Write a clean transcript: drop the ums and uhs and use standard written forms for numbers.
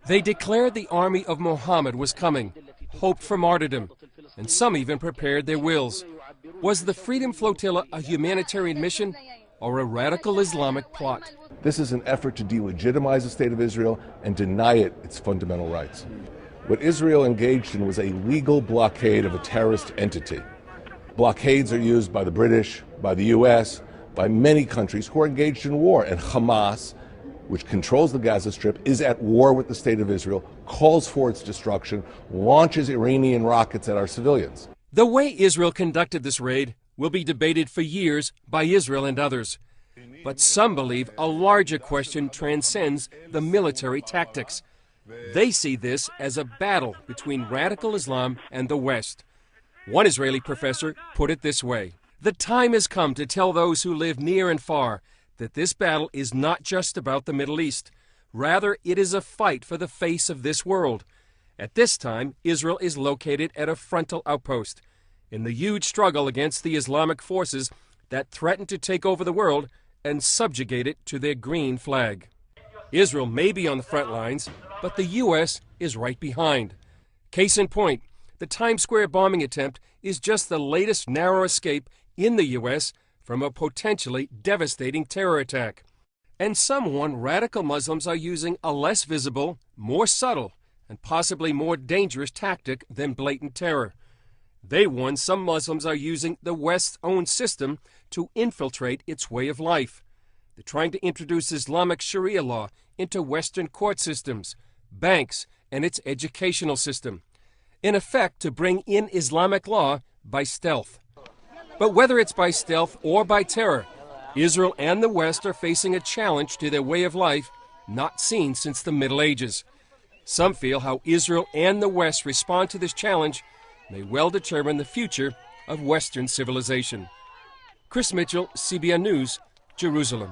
They declared the army of Muhammad was coming, hoped for martyrdom, and some even prepared their wills. Was the Freedom Flotilla a humanitarian mission or a radical Islamic plot? This is an effort to delegitimize the state of Israel and deny it its fundamental rights. What Israel engaged in was a legal blockade of a terrorist entity. Blockades are used by the British, by the US, by many countries who are engaged in war, and Hamas, which controls the Gaza Strip, is at war with the state of Israel, calls for its destruction, launches Iranian rockets at our civilians. The way Israel conducted this raid will be debated for years by Israel and others. But some believe a larger question transcends the military tactics. They see this as a battle between radical Islam and the West. One Israeli professor put it this way: the time has come to tell those who live near and far that this battle is not just about the Middle East. Rather, it is a fight for the face of this world. At this time, Israel is located at a frontal outpost in the huge struggle against the Islamic forces that threaten to take over the world and subjugate it to their green flag. Israel may be on the front lines, but the U.S. is right behind. Case in point, the Times Square bombing attempt is just the latest narrow escape in the U.S. from a potentially devastating terror attack. And some warn radical Muslims are using a less visible, more subtle, and possibly more dangerous tactic than blatant terror. They warn some Muslims are using the West's own system to infiltrate its way of life. They're trying to introduce Islamic Sharia law into Western court systems, banks, and its educational system. In effect, to bring in Islamic law by stealth. But whether it's by stealth or by terror, Israel and the West are facing a challenge to their way of life not seen since the Middle Ages. Some feel how Israel and the West respond to this challenge may well determine the future of Western civilization. Chris Mitchell, CBN News, Jerusalem.